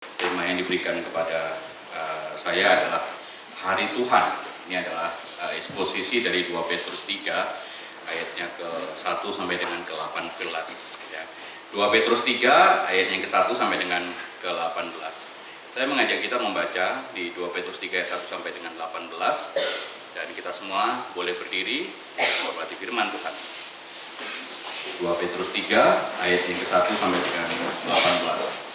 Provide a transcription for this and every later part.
Tema yang diberikan kepada saya adalah Hari Tuhan. Ini adalah eksposisi dari 2 Petrus 3 ayatnya ke-1 sampai dengan ke-18 ya. 2 Petrus 3 ayatnya ke-1 sampai dengan ke-18. Saya mengajak kita membaca di 2 Petrus 3 ayat 1 sampai dengan 18, dan kita semua boleh berdiri menghormati firman Tuhan. 2 Petrus 3 ayat yang ke-1 sampai dengan 18.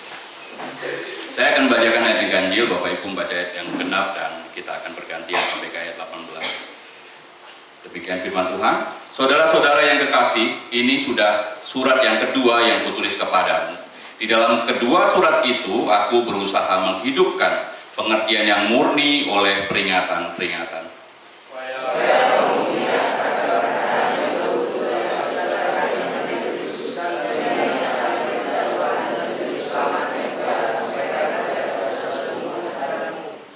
Saya akan bacakan ayat yang ganjil, Bapak Ibu membaca ayat yang genap, dan kita akan bergantian sampai ke ayat 18. Demikian firman Tuhan. Saudara-saudara yang kekasih, ini sudah surat yang kedua yang kutulis kepadamu. Di dalam kedua surat itu, aku berusaha menghidupkan pengertian yang murni oleh peringatan-peringatan.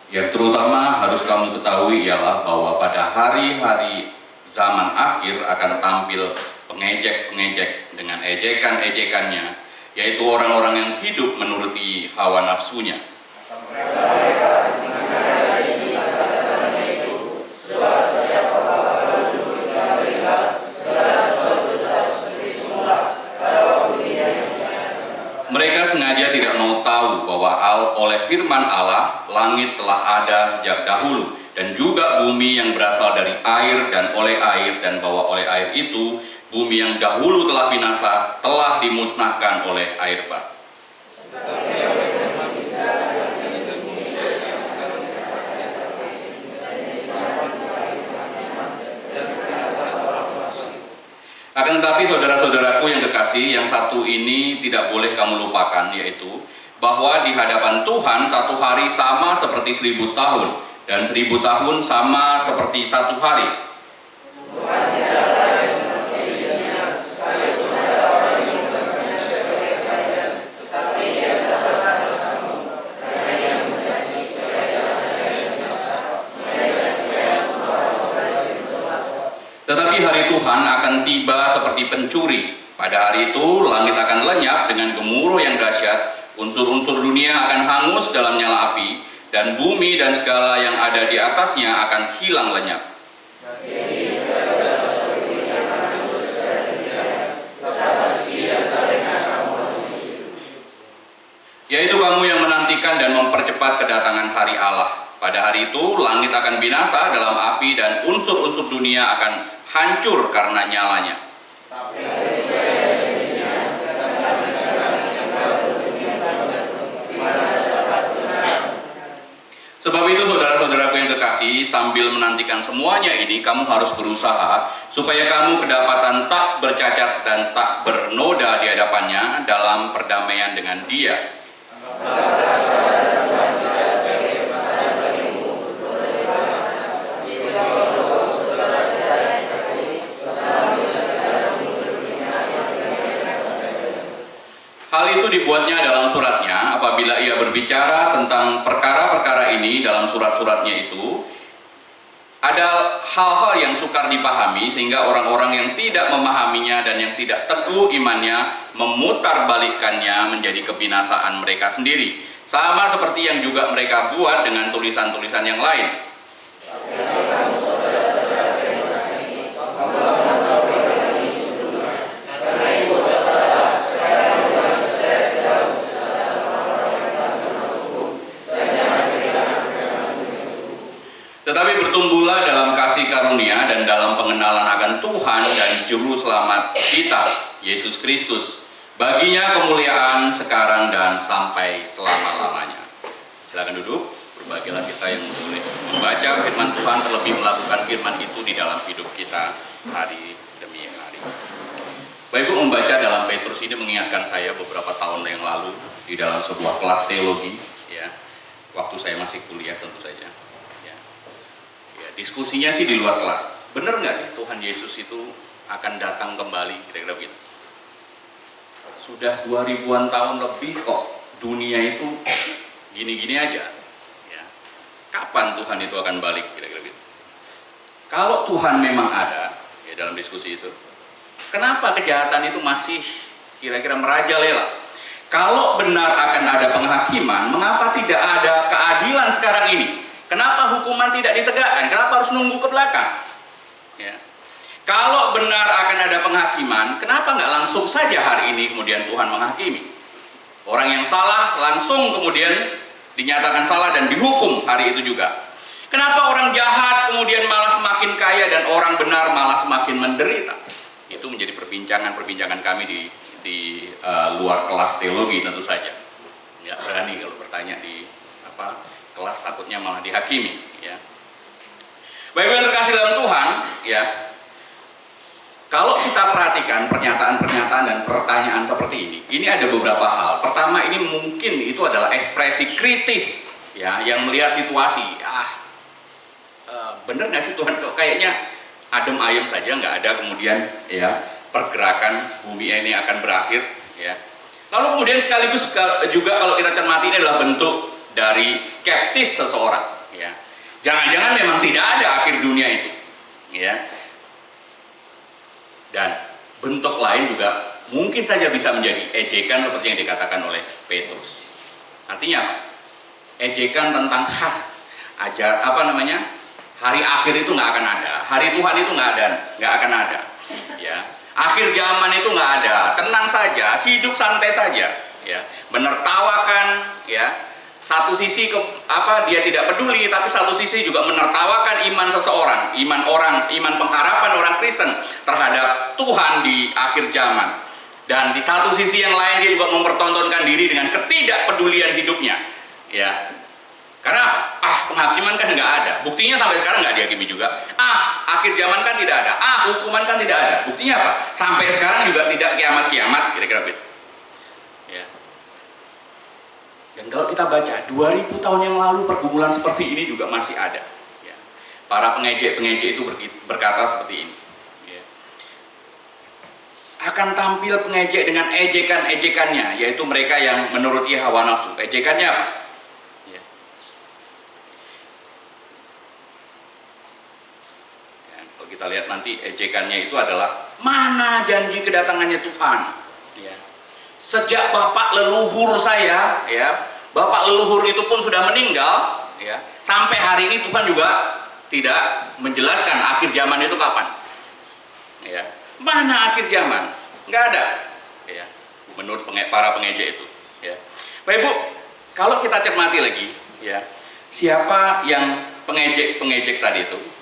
Yang terutama harus kamu ketahui ialah bahwa pada hari-hari zaman akhir akan tampil pengejek-pengejek dengan ejekan-ejekannya, yaitu orang-orang yang hidup menuruti hawa nafsunya. Mereka sengaja tidak mau tahu bahwa oleh firman Allah, langit telah ada sejak dahulu, dan juga bumi yang berasal dari air dan oleh air, dan bahwa oleh air itu, bumi yang dahulu telah binasa, telah dimusnahkan oleh air bah. Akan tetapi saudara-saudaraku yang kekasih, yang satu ini tidak boleh kamu lupakan, yaitu bahwa di hadapan Tuhan satu hari sama seperti 1000 tahun, dan 1000 tahun sama seperti satu hari. Tetapi hari Tuhan akan tiba seperti pencuri. Pada hari itu langit akan lenyap dengan gemuruh yang dahsyat, unsur-unsur dunia akan hangus dalam nyala api, dan bumi dan segala yang ada di atasnya akan hilang lenyap. Yaitu kamu yang menantikan dan mempercepat kedatangan hari Allah. Pada hari itu langit akan binasa dalam api, dan unsur-unsur dunia akan hancur karena nyalanya. Sebab itu saudara-saudaraku yang kekasih, sambil menantikan semuanya ini, kamu harus berusaha supaya kamu kedapatan tak bercacat dan tak bernoda di hadapannya dalam perdamaian dengan Dia. Hal itu dibuatnya dalam suratnya apabila ia berbicara tentang perkara-perkara ini dalam surat-suratnya itu. Ada hal-hal yang sukar dipahami, sehingga orang-orang yang tidak memahaminya dan yang tidak teguh imannya memutarbalikkannya menjadi kebinasaan mereka sendiri. Sama seperti yang juga mereka buat dengan tulisan-tulisan yang lain. Tetapi bertumbuhlah dalam kasih karunia dan dalam pengenalan akan Tuhan dan Juru Selamat kita, Yesus Kristus. Baginya kemuliaan sekarang dan sampai selama-lamanya. Silakan duduk. Berbahagialah kita yang boleh membaca firman Tuhan, terlebih melakukan firman itu di dalam hidup kita hari demi hari. Bapak Ibu, membaca dalam Petrus ini mengingatkan saya beberapa tahun yang lalu di dalam sebuah kelas teologi, ya, waktu saya masih kuliah tentu saja. Diskusinya sih di luar kelas. Benar nggak sih Tuhan Yesus itu akan datang kembali? Kira-kira begitu. Sudah 2000-an tahun lebih kok dunia itu gini-gini aja. Ya. Kapan Tuhan itu akan balik? Kira-kira begitu. Kalau Tuhan memang ada, ya dalam diskusi itu, kenapa kejahatan itu masih kira-kira merajalela? Kalau benar akan ada penghakiman, mengapa tidak ada keadilan sekarang ini? Kenapa hukuman tidak ditegakkan? Kenapa harus nunggu ke belakang? Ya. Kalau benar akan ada penghakiman, kenapa nggak langsung saja hari ini kemudian Tuhan menghakimi? Orang yang salah langsung kemudian dinyatakan salah dan dihukum hari itu juga. Kenapa orang jahat kemudian malah semakin kaya dan orang benar malah semakin menderita? Itu menjadi perbincangan kami di luar kelas teologi tentu saja. Nggak berani kalau bertanya di kelas, takutnya malah dihakimi. Ya. Bapak yang terkasih dalam Tuhan, ya. Kalau kita perhatikan pernyataan-pernyataan dan pertanyaan seperti ini ada beberapa hal. Pertama, ini mungkin itu adalah ekspresi kritis, ya, yang melihat situasi. Bener nggak sih Tuhan, kok kayaknya adem ayem saja, nggak ada kemudian ya pergerakan bumi ini akan berakhir, ya. Lalu kemudian sekaligus juga kalau kita cermati, ini adalah bentuk dari skeptis seseorang, ya. Jangan-jangan memang tidak ada akhir dunia itu, ya. Dan bentuk lain juga mungkin saja bisa menjadi ejekan seperti yang dikatakan oleh Petrus. Artinya apa? Ejekan tentang hari akhir itu nggak akan ada, hari Tuhan itu nggak akan ada, ya. Akhir zaman itu nggak ada, tenang saja, hidup santai saja, ya. Menertawakan, ya. Satu sisi dia tidak peduli, tapi satu sisi juga menertawakan iman seseorang, iman pengharapan orang Kristen terhadap Tuhan di akhir zaman. Dan di satu sisi yang lain dia juga mempertontonkan diri dengan ketidakpedulian hidupnya, ya. Karena penghakiman kan nggak ada, buktinya sampai sekarang nggak dihakimi juga. Akhir zaman kan tidak ada, hukuman kan tidak ada. Buktinya apa? Sampai sekarang juga tidak kiamat-kiamat, kira-kira begitu. Ya. Dan kalau kita baca 2000 tahun yang lalu pergumulan seperti ini juga masih ada. Ya. Para pengejek-pengejek itu berkata seperti ini. Ya. Akan tampil pengejek dengan ejekan-ejekannya, yaitu mereka yang menuruti hawa nafsu. Ejekannya apa? Kita lihat nanti ejekannya itu adalah mana janji kedatangannya Tuhan, ya. Sejak bapak leluhur saya, ya, bapak leluhur itu pun sudah meninggal, ya, sampai hari ini Tuhan juga tidak menjelaskan akhir zaman itu kapan, ya. Mana akhir zaman? Nggak ada, ya, menurut para pengejek itu, ya. Bapak Ibu, kalau kita cermati lagi, ya, siapa yang pengejek tadi itu?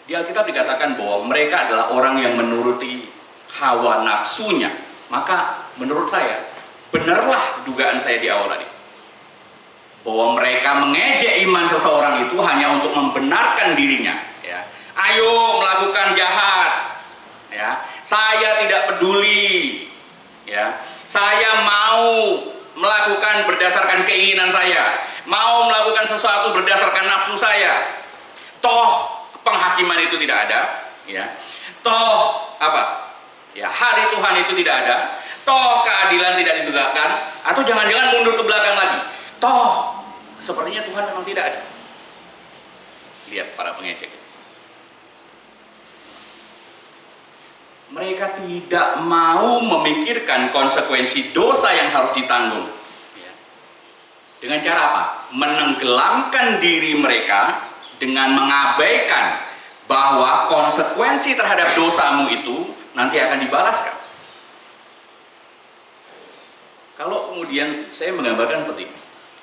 Di Alkitab dikatakan bahwa mereka adalah orang yang menuruti hawa nafsunya. Maka menurut saya, benarlah dugaan saya di awal tadi, bahwa mereka mengejek iman seseorang itu hanya untuk membenarkan dirinya, ya. Ayo melakukan jahat, ya. Saya tidak peduli, ya. Saya mau melakukan berdasarkan keinginan saya, mau melakukan sesuatu berdasarkan nafsu saya. Toh penghakiman itu tidak ada, ya. Toh ya, hari Tuhan itu tidak ada. Toh keadilan tidak ditegakkan, atau jangan-jangan mundur ke belakang lagi. Toh sepertinya Tuhan memang tidak ada. Lihat para pengejek. Mereka tidak mau memikirkan konsekuensi dosa yang harus ditanggung, ya. Dengan cara apa? Menenggelamkan diri mereka dengan mengabaikan bahwa konsekuensi terhadap dosamu itu nanti akan dibalaskan. Kalau kemudian saya menggambarkan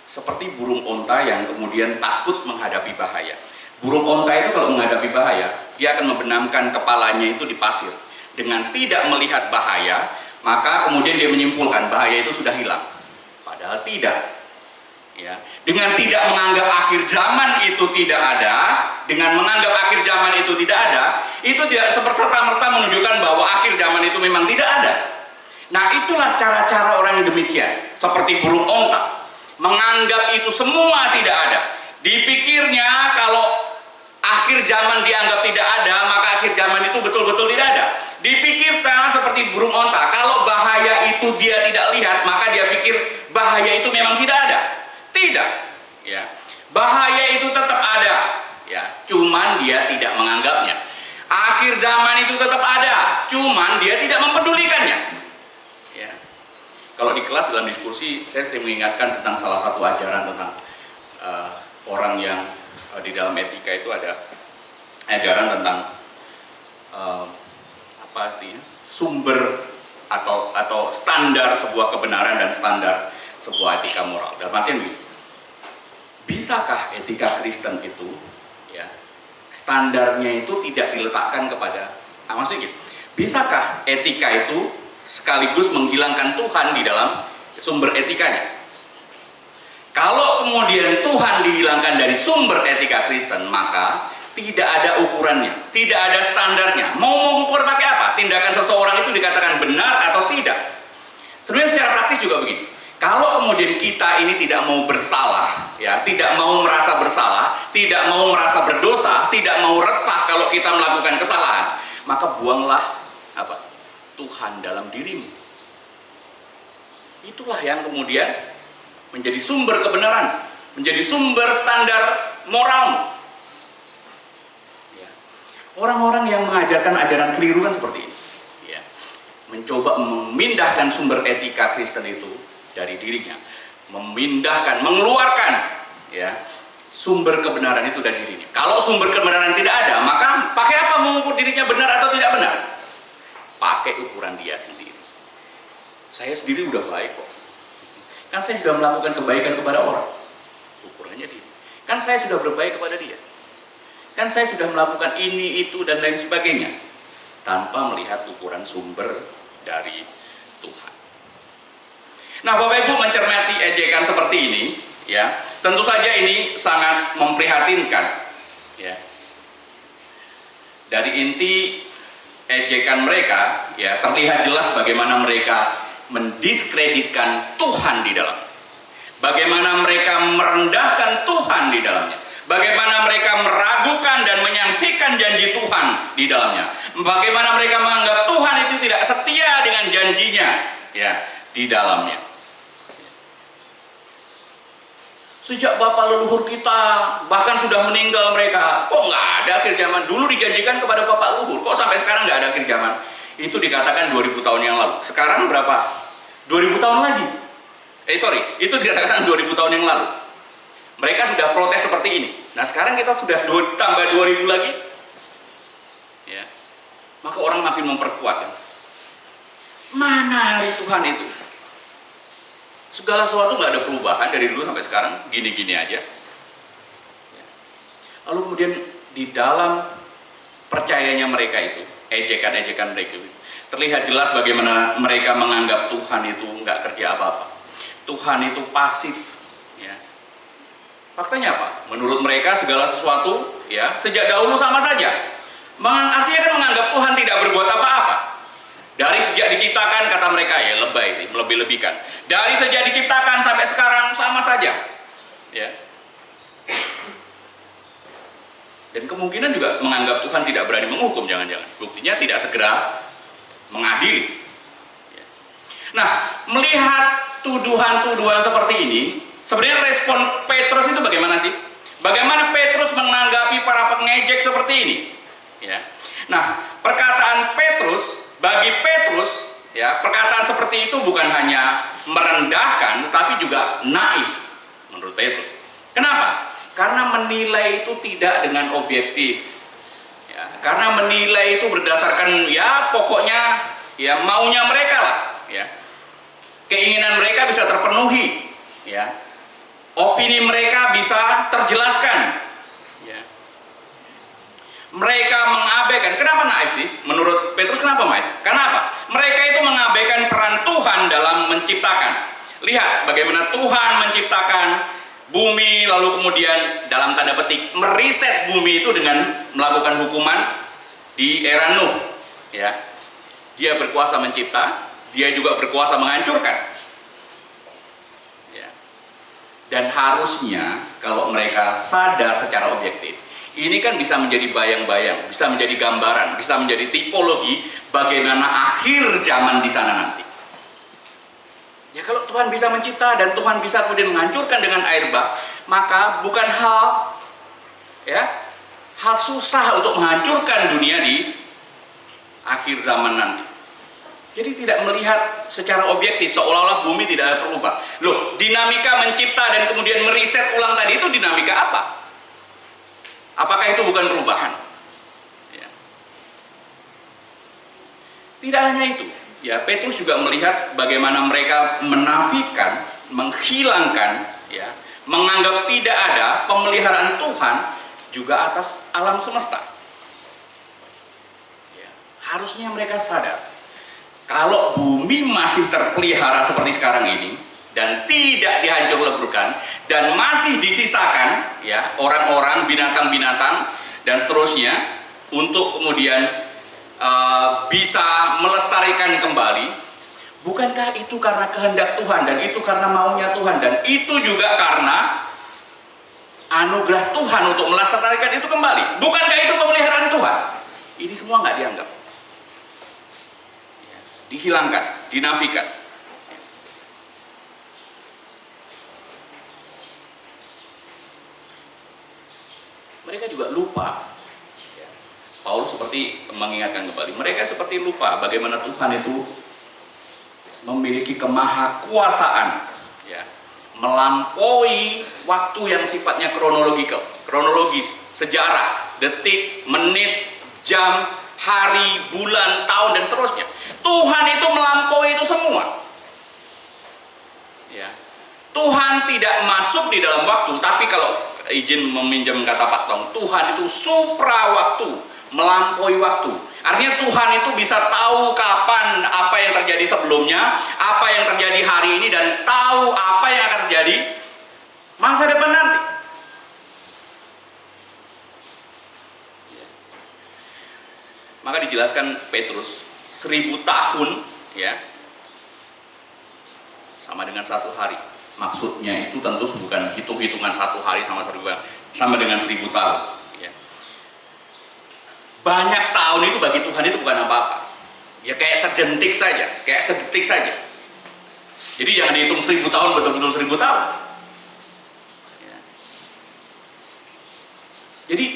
seperti burung onta yang kemudian takut menghadapi bahaya. Burung onta itu kalau menghadapi bahaya, dia akan membenamkan kepalanya itu di pasir. Dengan tidak melihat bahaya, maka kemudian dia menyimpulkan bahaya itu sudah hilang. Padahal tidak. Ya, dengan tidak menganggap akhir zaman itu tidak ada, dengan menganggap akhir zaman itu tidak ada, itu tidak serta-merta menunjukkan bahwa akhir zaman itu memang tidak ada. Nah, itulah cara-cara orang yang demikian, seperti burung onta, menganggap itu semua tidak ada. Dipikirnya kalau akhir zaman dianggap tidak ada, maka akhir zaman itu betul-betul tidak ada. Dipikirkan seperti burung onta, kalau bahaya itu dia tidak lihat, maka dia pikir bahaya itu memang tidak ada. Tidak, ya. Bahaya itu tetap ada, ya. Cuman dia tidak menganggapnya. Akhir akhir zaman itu tetap ada, cuman dia tidak mempedulikannya. Ya. Kalau di kelas dalam diskusi, saya sering mengingatkan tentang salah satu ajaran tentang orang yang di dalam etika itu ada ajaran tentang sumber atau standar sebuah kebenaran dan standar sebuah etika moral. Dalam artian begini, bisakah etika Kristen itu ya standarnya itu tidak diletakkan kepada maksudnya gitu, bisakah etika itu sekaligus menghilangkan Tuhan di dalam sumber etikanya? Kalau kemudian Tuhan dihilangkan dari sumber etika Kristen, maka tidak ada ukurannya, tidak ada standarnya. Mau mengukur pakai apa? Tindakan seseorang itu dikatakan benar atau tidak? Sebenarnya secara praktis juga begitu. Kalau kemudian kita ini tidak mau bersalah, ya, tidak mau merasa bersalah, tidak mau merasa berdosa, tidak mau resah kalau kita melakukan kesalahan, maka buanglah apa? Tuhan dalam dirimu. Itulah yang kemudian menjadi sumber kebenaran, menjadi sumber standar moralmu. Orang-orang yang mengajarkan ajaran keliru kan seperti ini, ya. Mencoba memindahkan sumber etika Kristen itu dari dirinya, memindahkan, mengeluarkan, ya, sumber kebenaran itu dari dirinya. Kalau sumber kebenaran tidak ada, maka pakai apa mengukur dirinya benar atau tidak benar? Pakai ukuran dia sendiri. Saya sendiri udah baik kok. Kan saya sudah melakukan kebaikan kepada orang. Ukurannya dia. Kan saya sudah berbaik kepada dia. Kan saya sudah melakukan ini, itu, dan lain sebagainya. Tanpa melihat ukuran sumber dari Tuhan. Nah, Bapak Ibu mencermati ejekan seperti ini, ya, tentu saja ini sangat memprihatinkan, ya. Dari inti ejekan mereka, ya, terlihat jelas bagaimana mereka mendiskreditkan Tuhan di dalam. Bagaimana mereka merendahkan Tuhan di dalamnya. Bagaimana mereka meragukan dan menyaksikan janji Tuhan di dalamnya. Bagaimana mereka menganggap Tuhan itu tidak setia dengan janjinya, ya, di dalamnya. Sejak bapak leluhur kita bahkan sudah meninggal mereka, kok nggak ada akhir zaman? Dulu dijanjikan kepada bapak leluhur, kok sampai sekarang nggak ada akhir zaman? Itu dikatakan 2000 tahun yang lalu. Sekarang berapa? 2000 tahun lagi. Itu dikatakan 2000 tahun yang lalu. Mereka sudah protes seperti ini. Nah, sekarang kita sudah tambah 2000 lagi, ya. Maka orang makin memperkuat, ya. Mana hari Tuhan itu? Segala sesuatu nggak ada perubahan dari dulu sampai sekarang, gini-gini aja, ya. Lalu kemudian di dalam percayanya mereka itu, ejekan-ejekan mereka itu, terlihat jelas bagaimana mereka menganggap Tuhan itu nggak kerja apa-apa. Tuhan itu pasif, ya. Faktanya apa? Menurut mereka segala sesuatu, ya, sejak dahulu sama saja. Artinya kan menganggap Tuhan tidak berbuat apa-apa. Dari sejak diciptakan, kata mereka, ya lebay sih, melebih-lebihkan. Dari sejak diciptakan sampai sekarang sama saja, ya. Dan kemungkinan juga menganggap Tuhan tidak berani menghukum, jangan-jangan. Buktinya tidak segera mengadili. Ya. Nah, melihat tuduhan-tuduhan seperti ini, sebenarnya respon Petrus itu bagaimana sih? Bagaimana Petrus menanggapi para pengejek seperti ini? Ya. Nah, perkataan Petrus, bagi Petrus, ya, perkataan seperti itu bukan hanya merendahkan, tetapi juga naif menurut Petrus. Kenapa? Karena menilai itu tidak dengan objektif. Ya, karena menilai itu berdasarkan, ya, pokoknya, ya, maunya mereka lah, ya. Keinginan mereka bisa terpenuhi, ya. Opini mereka bisa terjelaskan, ya. Mereka mengabaikan. Kenapa naif sih? Menurut Petrus kenapa naif? Karena apa? Mereka itu mengabaikan peran Tuhan dalam menciptakan. Lihat bagaimana Tuhan menciptakan bumi, lalu kemudian dalam tanda petik meriset bumi itu dengan melakukan hukuman di era Nuh, ya. Dia berkuasa mencipta, dia juga berkuasa menghancurkan. Dan harusnya kalau mereka sadar secara objektif, ini kan bisa menjadi bayang-bayang, bisa menjadi gambaran, bisa menjadi tipologi bagaimana akhir zaman di sana nanti. Ya, kalau Tuhan bisa mencipta dan Tuhan bisa kemudian menghancurkan dengan air bah, maka bukan hal susah untuk menghancurkan dunia di akhir zaman nanti. Jadi tidak melihat secara objektif, seolah-olah bumi tidak ada berubah. Loh, dinamika mencipta dan kemudian meriset ulang tadi itu dinamika apa? Apakah itu bukan perubahan? Ya. Tidak hanya itu, ya, Petrus juga melihat bagaimana mereka menafikan, menghilangkan, ya, menganggap tidak ada pemeliharaan Tuhan juga atas alam semesta. Ya. Harusnya mereka sadar kalau bumi masih terpelihara seperti sekarang ini dan tidak dihancur leburkan dan masih disisakan, ya, orang-orang, binatang-binatang dan seterusnya untuk kemudian bisa melestarikan kembali, bukankah itu karena kehendak Tuhan dan itu karena maunya Tuhan dan itu juga karena anugerah Tuhan untuk melestarikan itu kembali? Bukankah itu pemeliharaan Tuhan? Ini semua nggak dianggap, dihilangkan, dinafikan. Mereka juga lupa. Paulus seperti mengingatkan kembali, mereka seperti lupa bagaimana Tuhan itu memiliki kemahakuasaan, ya, melampaui waktu yang sifatnya kronologis, sejarah, detik, menit, jam, hari, bulan, tahun, dan seterusnya. Tuhan itu melampaui itu semua. Ya. Tuhan tidak masuk di dalam waktu, tapi kalau izin meminjam kata Pak Tong, Tuhan itu supra waktu, melampaui waktu. Artinya Tuhan itu bisa tahu kapan apa yang terjadi sebelumnya, apa yang terjadi hari ini, dan tahu apa yang akan terjadi masa depan nanti. Maka dijelaskan Petrus, 1000 tahun, ya, sama dengan 1 hari. Maksudnya itu tentu bukan hitung-hitungan 1 hari sama dengan 1000 tahun. Ya. Banyak tahun itu bagi Tuhan itu bukan apa-apa. Ya kayak sejentik saja, kayak sedetik saja. Jadi jangan dihitung 1000 tahun betul-betul 1000 tahun. Ya. Jadi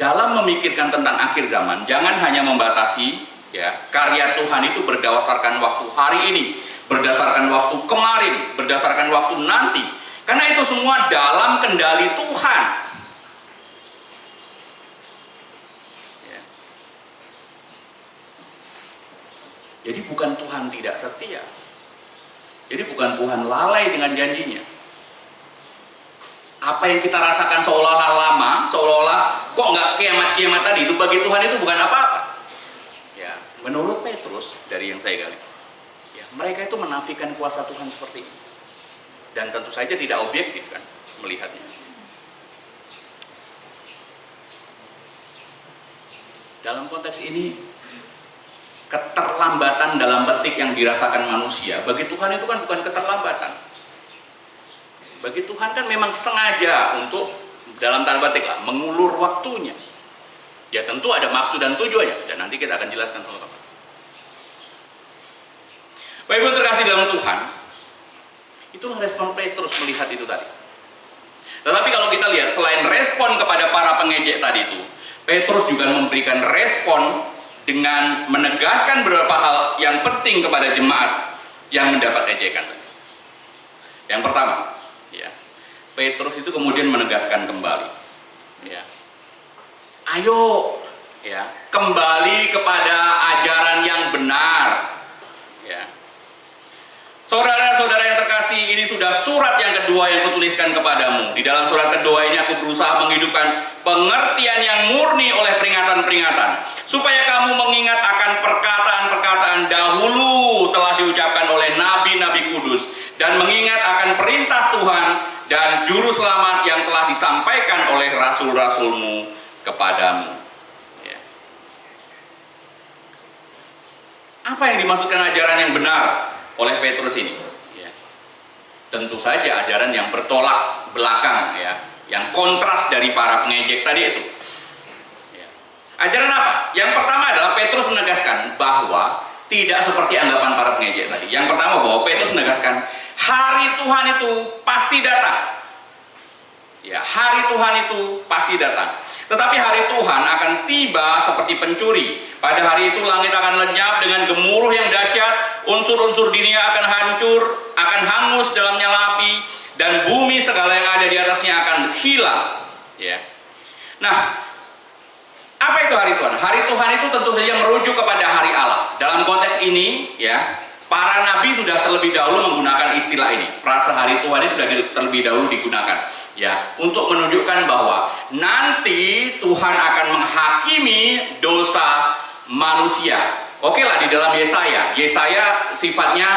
dalam memikirkan tentang akhir zaman, jangan hanya membatasi, ya, karya Tuhan itu berdasarkan waktu hari ini, berdasarkan waktu kemarin, berdasarkan waktu nanti. Karena itu semua dalam kendali Tuhan. Ya. Jadi bukan Tuhan tidak setia. Jadi bukan Tuhan lalai dengan janjinya. Apa yang kita rasakan seolah-olah lama, seolah-olah kok nggak kiamat-kiamat tadi, itu bagi Tuhan itu bukan apa-apa. Ya, menurut Petrus dari yang saya gali, ya, mereka itu menafikan kuasa Tuhan seperti ini, dan tentu saja tidak objektif kan melihatnya. Dalam konteks ini, keterlambatan dalam petik yang dirasakan manusia bagi Tuhan itu kan bukan keterlambatan. Bagi Tuhan kan memang sengaja untuk dalam tanda petik lah mengulur waktunya. Ya tentu ada maksud dan tujuannya, dan nanti kita akan jelaskan sama-sama. Bapak Ibu terkasih dalam Tuhan, itulah respon Petrus melihat itu tadi. Tetapi kalau kita lihat, selain respon kepada para pengejek tadi itu, Petrus juga memberikan respon dengan menegaskan beberapa hal yang penting kepada jemaat yang mendapat ejekan. Yang pertama, ya, Petrus itu kemudian menegaskan kembali, ya, ayo, ya, kembali kepada ajaran yang benar, ya. Saudara-saudara yang terkasih, ini sudah surat yang kedua yang kutuliskan kepadamu. Di dalam surat kedua ini aku berusaha menghidupkan pengertian yang murni oleh peringatan-peringatan, supaya kamu mengingat akan perkataan-perkataan dahulu telah diucapkan oleh nabi-nabi kudus, dan mengingat akan perintah Tuhan dan juru selamat yang telah disampaikan oleh rasul-rasulmu kepadamu. Ya. Apa yang dimaksudkan ajaran yang benar oleh Petrus ini? Ya. Tentu saja ajaran yang bertolak belakang, ya, yang kontras dari para pengejek tadi itu. Ya. Ajaran apa? Yang pertama adalah Petrus menegaskan bahwa tidak seperti anggapan para pengejek tadi. Yang pertama bahwa Petrus menegaskan hari Tuhan itu pasti datang. Ya, hari Tuhan itu pasti datang. Tetapi hari Tuhan akan tiba seperti pencuri. Pada hari itu langit akan lenyap dengan gemuruh yang dahsyat, unsur-unsur dunia akan hancur, akan hangus dalam nyala api, dan bumi segala yang ada di atasnya akan hilang. Ya. Nah, apa itu hari Tuhan? Hari Tuhan itu tentu saja merujuk kepada hari Allah. Dalam konteks ini, ya, para nabi sudah terlebih dahulu menggunakan istilah ini. Frase hari Tuhan ini sudah terlebih dahulu digunakan, ya, untuk menunjukkan bahwa nanti Tuhan akan menghakimi dosa manusia. Oke lah, di dalam Yesaya sifatnya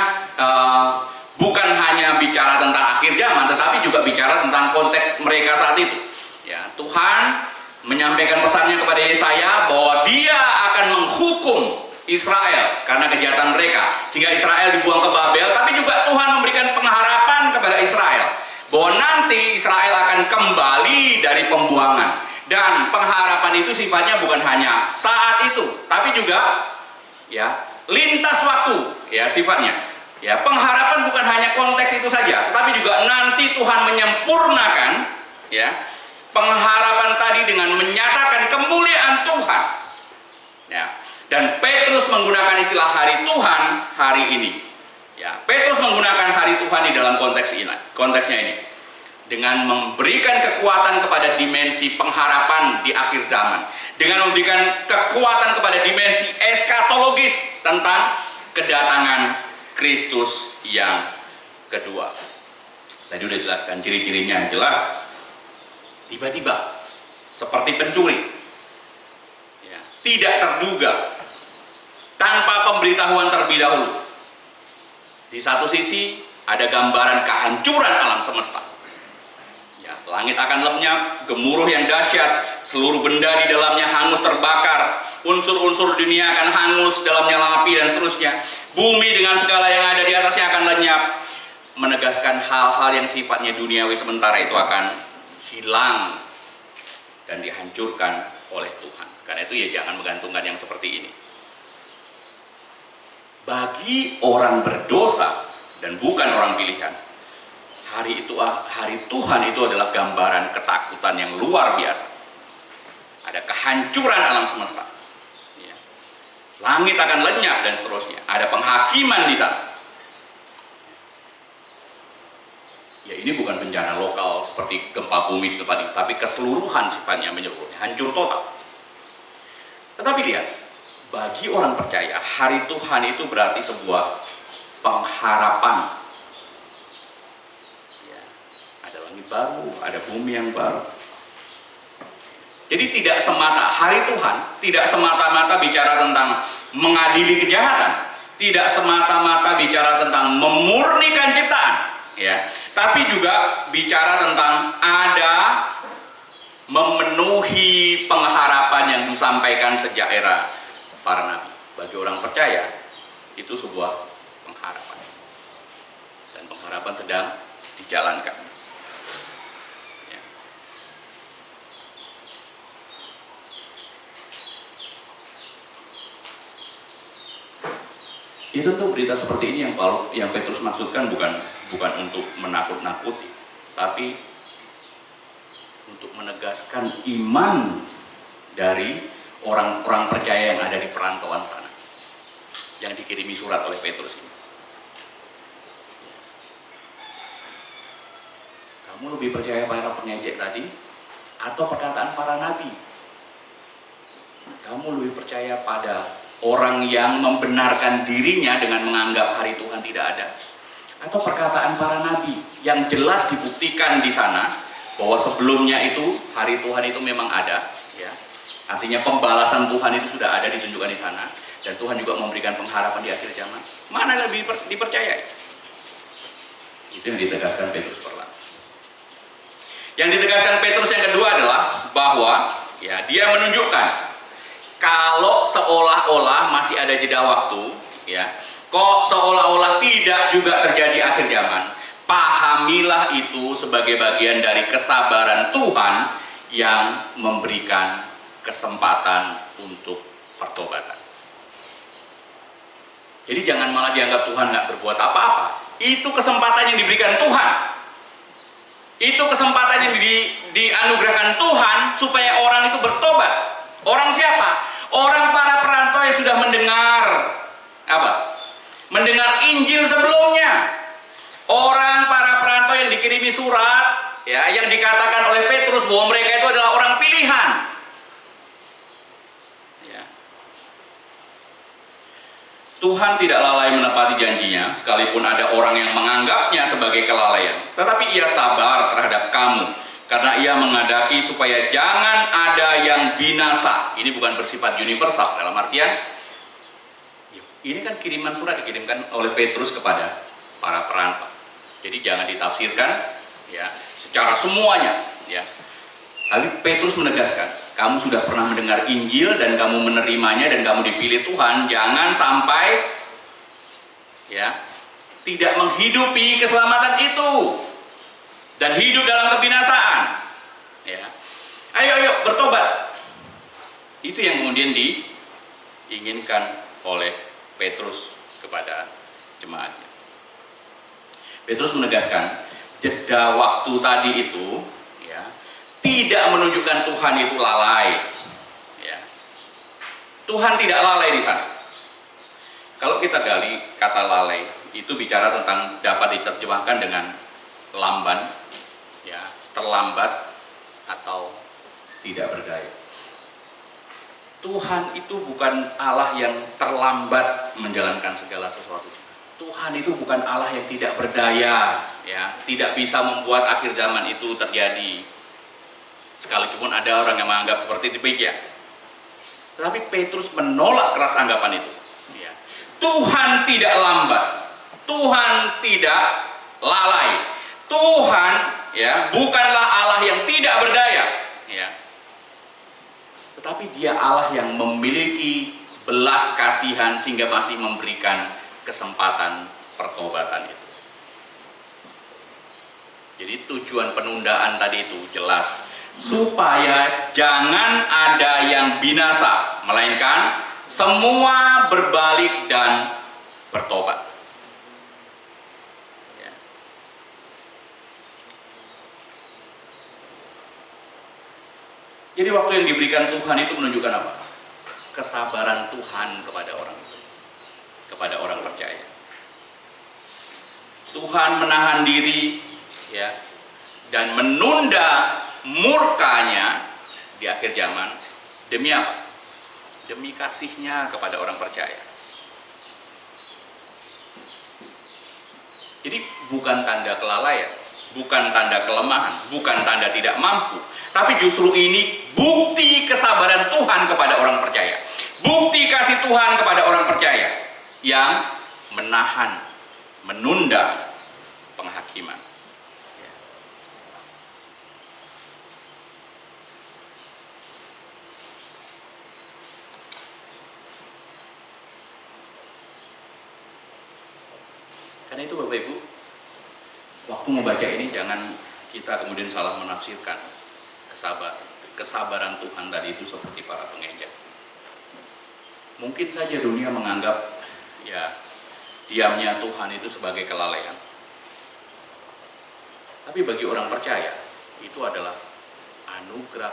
bukan hanya bicara tentang akhir zaman, tetapi juga bicara tentang konteks mereka saat itu. Ya, Tuhan menyampaikan pesannya kepada Yesaya bahwa Dia akan menghukum Israel karena kejahatan mereka, sehingga Israel dibuang ke Babel. Tapi juga Tuhan memberikan pengharapan kepada Israel bahwa nanti Israel akan kembali dari pembuangan, dan pengharapan itu sifatnya bukan hanya saat itu, tapi juga, ya, lintas waktu, ya, sifatnya. Ya, pengharapan bukan hanya konteks itu saja, tetapi juga nanti Tuhan menyempurnakan, ya, pengharapan tadi dengan menyatakan kemuliaan Tuhan. Ya. Dan Petrus menggunakan istilah hari Tuhan hari ini. Ya, Petrus menggunakan hari Tuhan di dalam konteksnya ini dengan memberikan kekuatan kepada dimensi pengharapan di akhir zaman, dengan memberikan kekuatan kepada dimensi eskatologis tentang kedatangan Kristus yang kedua. Tadi udah jelaskan ciri-cirinya, jelas. Tiba-tiba seperti pencuri, ya, tidak terduga, tanpa pemberitahuan terlebih dahulu. Di satu sisi ada gambaran kehancuran alam semesta, ya, langit akan lenyap, gemuruh yang dahsyat, seluruh benda di dalamnya hangus terbakar, unsur-unsur dunia akan hangus dalam nyala api, dan seterusnya. Bumi dengan segala yang ada di atasnya akan lenyap, menegaskan hal-hal yang sifatnya duniawi sementara itu akan hilang dan dihancurkan oleh Tuhan. Karena itu ya jangan menggantungkan yang seperti ini. Bagi orang berdosa dan bukan orang pilihan, hari Tuhan itu adalah gambaran ketakutan yang luar biasa. Ada kehancuran alam semesta, ya. Langit akan lenyap dan seterusnya. Ada penghakiman di sana. Ya, ini bukan bencana lokal seperti gempa bumi di tempat ini, tapi keseluruhan sifatnya menyeluruh, hancur total. Tetapi lihat, bagi orang percaya, hari Tuhan itu berarti sebuah pengharapan. Ya, ada langit baru, ada bumi yang baru. Jadi tidak semata hari Tuhan, tidak semata-mata bicara tentang mengadili kejahatan, tidak semata-mata bicara tentang memurnikan ciptaan, ya. Tapi juga bicara tentang ada memenuhi pengharapan yang disampaikan sejak era para nabi. Bagi orang percaya, itu sebuah pengharapan. Dan pengharapan sedang dijalankan. Ya. Itu tuh berita seperti ini yang Petrus maksudkan bukan untuk menakut-nakuti, tapi untuk menegaskan iman dari orang-orang percaya yang ada di perantauan sana, yang dikirimi surat oleh Petrus ini. Kamu lebih percaya para pengejek tadi atau perkataan para nabi? Kamu lebih percaya pada orang yang membenarkan dirinya dengan menganggap hari Tuhan tidak ada, atau perkataan para nabi yang jelas dibuktikan di sana bahwa sebelumnya itu hari Tuhan itu memang ada, ya. Artinya pembalasan Tuhan itu sudah ada ditunjukkan di sana, dan Tuhan juga memberikan pengharapan di akhir zaman. Mana yang lebih dipercayai? Itu yang ditegaskan Petrus pertama. Yang ditegaskan Petrus yang kedua adalah bahwa, ya, dia menunjukkan kalau seolah-olah masih ada jeda waktu, ya, kok seolah-olah tidak juga terjadi akhir zaman. Pahamilah itu sebagai bagian dari kesabaran Tuhan yang memberikan kesempatan untuk pertobatan. Jadi jangan malah dianggap Tuhan nggak berbuat apa-apa. Itu kesempatan yang diberikan Tuhan. Itu kesempatan yang dianugerahkan Tuhan supaya orang itu bertobat. Orang siapa? Orang para perantau yang sudah mendengar apa? Mendengar Injil sebelumnya. Orang para perantau yang dikirimi surat, ya, yang dikatakan oleh Petrus bahwa mereka itu adalah orang pilihan. Ya. Tuhan tidak lalai menepati janjinya, sekalipun ada orang yang menganggapnya sebagai kelalaian. Tetapi ia sabar terhadap kamu, karena ia menghendaki supaya jangan ada yang binasa. Ini bukan bersifat universal, dalam artian, ini kan kiriman surat dikirimkan oleh Petrus kepada para perantau. Jadi jangan ditafsirkan ya secara semuanya ya. Tapi Petrus menegaskan, kamu sudah pernah mendengar Injil dan kamu menerimanya dan kamu dipilih Tuhan, jangan sampai ya tidak menghidupi keselamatan itu dan hidup dalam kebinasaan. Ya. Ayo bertobat. Itu yang kemudian diinginkan oleh Petrus kepada jemaatnya. Petrus menegaskan, jeda waktu tadi itu ya, tidak menunjukkan Tuhan itu lalai. Ya. Tuhan tidak lalai di sana. Kalau kita gali kata lalai, itu bicara tentang dapat diterjemahkan dengan lamban, ya, terlambat atau tidak berdaya. Tuhan itu bukan Allah yang terlambat menjalankan segala sesuatu. Tuhan itu bukan Allah yang tidak berdaya, ya, tidak bisa membuat akhir zaman itu terjadi. Sekalipun ada orang yang menganggap seperti demikian. Tetapi Petrus menolak keras anggapan itu. Ya. Tuhan tidak lambat, Tuhan tidak lalai. Tuhan ya bukanlah Allah yang tidak berdaya, ya. Tetapi Dia Allah yang memiliki belas kasihan sehingga masih memberikan kesempatan pertobatan itu. Jadi tujuan penundaan tadi itu jelas, supaya jangan ada yang binasa, melainkan semua berbalik dan bertobat. Ya. Jadi waktu yang diberikan Tuhan itu menunjukkan apa? Kesabaran Tuhan kepada orang. Kepada orang percaya. Tuhan menahan diri ya dan menunda murkanya di akhir zaman demi apa? Demi kasihnya kepada orang percaya. Jadi bukan tanda kelalaian, bukan tanda kelemahan, bukan tanda tidak mampu, tapi justru ini bukti kesabaran Tuhan kepada orang percaya. Bukti kasih Tuhan kepada orang percaya yang menahan, menunda penghakiman. Ya. Karena itu Bapak Ibu, waktu membaca ini jangan kita kemudian salah menafsirkan kesabaran Tuhan tadi itu seperti para pengeja. Mungkin saja dunia menganggap ya diamnya Tuhan itu sebagai kelalaian. Tapi bagi orang percaya itu adalah anugerah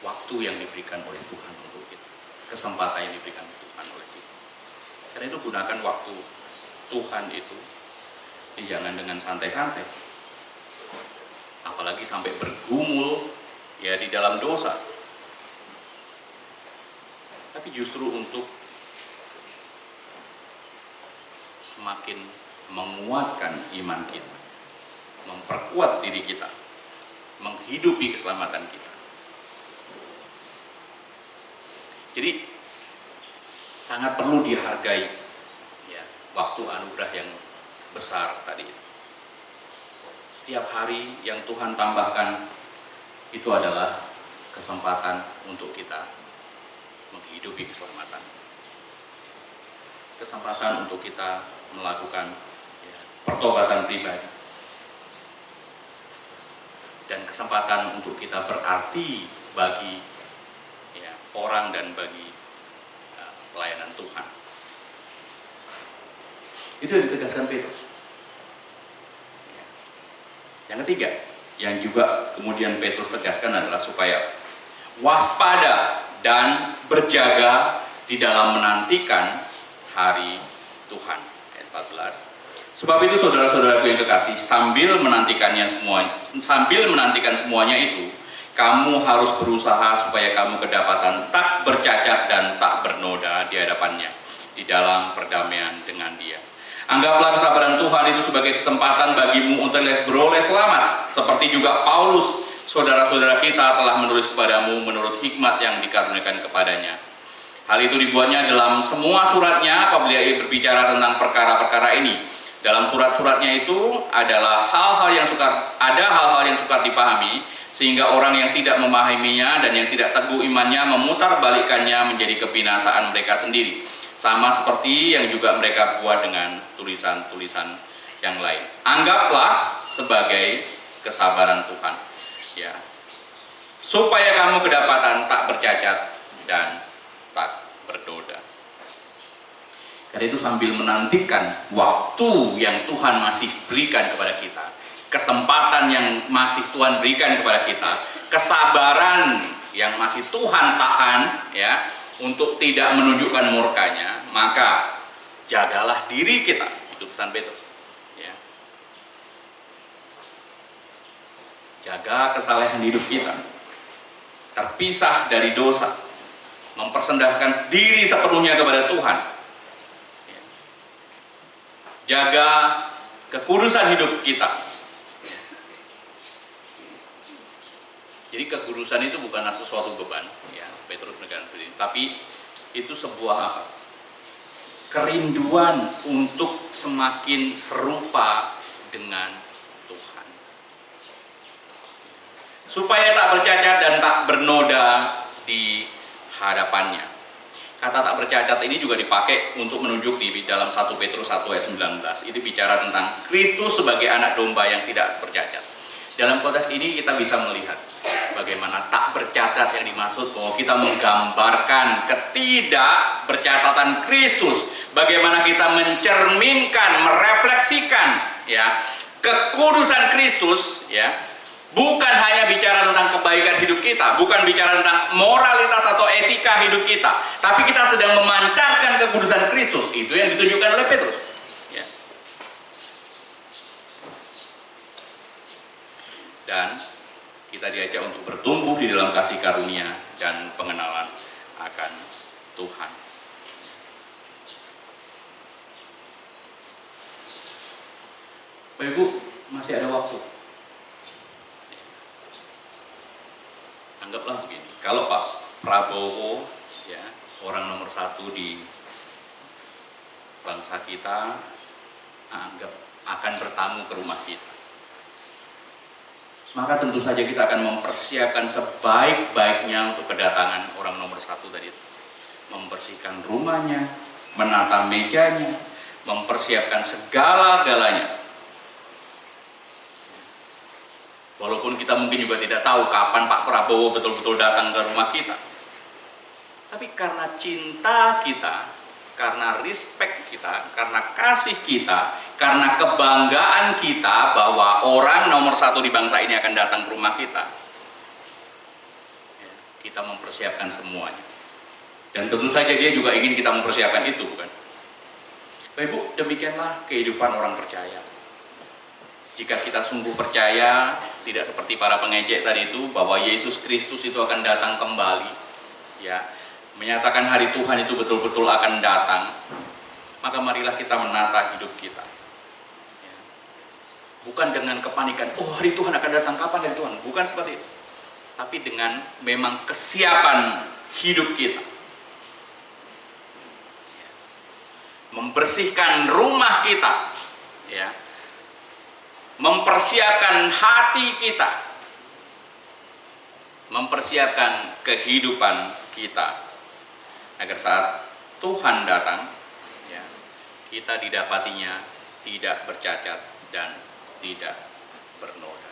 waktu yang diberikan oleh Tuhan untuk kita, kesempatan yang diberikan Tuhan oleh kita. Karena itu gunakan waktu Tuhan itu jangan dengan santai-santai, apalagi sampai bergumul ya di dalam dosa, tapi justru untuk semakin menguatkan iman kita, memperkuat diri kita, menghidupi keselamatan kita. Jadi sangat perlu dihargai ya, waktu anugerah yang besar tadi. Setiap hari yang Tuhan tambahkan itu adalah kesempatan untuk kita menghidupi keselamatan. Kesempatan untuk kita melakukan ya, pertobatan pribadi. Dan kesempatan untuk kita berarti bagi ya, orang dan bagi pelayanan Tuhan. Itu yang ditegaskan Petrus. Ya. Yang ketiga, yang juga kemudian Petrus tegaskan adalah supaya waspada dan berjaga di dalam menantikan hari Tuhan. Ayat 14. Sebab itu saudara-saudaraku yang kekasih, sambil menantikan semuanya itu, kamu harus berusaha supaya kamu kedapatan tak bercacat dan tak bernoda di hadapannya, di dalam perdamaian dengan Dia. Anggaplah kesabaran Tuhan itu sebagai kesempatan bagimu untuk beroleh selamat, seperti juga Paulus, saudara-saudara kita, telah menulis kepadamu menurut hikmat yang dikaruniakan kepadanya. Hal itu dibuatnya dalam semua suratnya apabila ia berbicara tentang perkara-perkara ini. Dalam surat-suratnya itu adalah hal-hal yang sukar dipahami, sehingga orang yang tidak memahaminya dan yang tidak teguh imannya memutarbalikkannya menjadi kebinasaan mereka sendiri. Sama seperti yang juga mereka buat dengan tulisan-tulisan yang lain. Anggaplah sebagai kesabaran Tuhan, ya, supaya kamu kedapatan tak bercacat dan tak bernoda. Karena itu sambil menantikan waktu yang Tuhan masih berikan kepada kita, kesempatan yang masih Tuhan berikan kepada kita, kesabaran yang masih Tuhan tahan, ya, untuk tidak menunjukkan murkanya, maka jagalah diri kita. Itu pesan Petrus, ya. Jaga kesalehan hidup kita, terpisah dari dosa, mempersembahkan diri sepenuhnya kepada Tuhan, ya. Jaga kekudusan hidup kita. Jadi kekudusan itu bukanlah sesuatu beban, ya, Petrus menekankan seperti ini, tapi itu sebuah kerinduan untuk semakin serupa dengan Tuhan, supaya tak bercacat dan tak bernoda di hadapannya. Kata tak bercacat ini juga dipakai untuk menunjuk di dalam 1 Petrus 1 ayat 19. Itu bicara tentang Kristus sebagai anak domba yang tidak bercacat. Dalam konteks ini kita bisa melihat bagaimana tak bercacat yang dimaksud, bahwa kita menggambarkan ketidakbercatatan Kristus, bagaimana kita mencerminkan, merefleksikan, ya, kekudusan Kristus, ya. Bukan hanya bicara tentang kebaikan hidup kita, bukan bicara tentang moralitas atau etika hidup kita, tapi kita sedang memancarkan kekudusan Kristus. Itu yang ditunjukkan oleh Petrus, ya. Dan kita diajak untuk bertumbuh di dalam kasih karunia dan pengenalan akan Tuhan. Bapak Ibu, masih ada waktu. Anggaplah begini, kalau Pak Prabowo, ya, orang nomor 1 di bangsa kita, anggap akan bertamu ke rumah kita, maka tentu saja kita akan mempersiapkan sebaik-baiknya untuk kedatangan orang nomor 1 tadi. Membersihkan rumahnya, menata mejanya, mempersiapkan segala-galanya. Walaupun kita mungkin juga tidak tahu kapan Pak Prabowo betul-betul datang ke rumah kita, tapi karena cinta kita, karena respect kita, karena kasih kita, karena kebanggaan kita bahwa orang nomor 1 di bangsa ini akan datang ke rumah kita, kita mempersiapkan semuanya. Dan tentu saja dia juga ingin kita mempersiapkan itu, bukan? Bapak Ibu, demikianlah kehidupan orang percaya. Jika kita sungguh percaya, tidak seperti para pengejek tadi itu, bahwa Yesus Kristus itu akan datang kembali, ya, menyatakan hari Tuhan itu betul-betul akan datang, maka marilah kita menata hidup kita, ya. Bukan dengan kepanikan, oh hari Tuhan akan datang, kapan hari Tuhan? Bukan seperti itu, tapi dengan memang kesiapan hidup kita, ya. Membersihkan rumah kita, ya, mempersiapkan hati kita, mempersiapkan kehidupan kita, agar saat Tuhan datang, ya, kita didapatinya tidak bercacat dan tidak bernoda.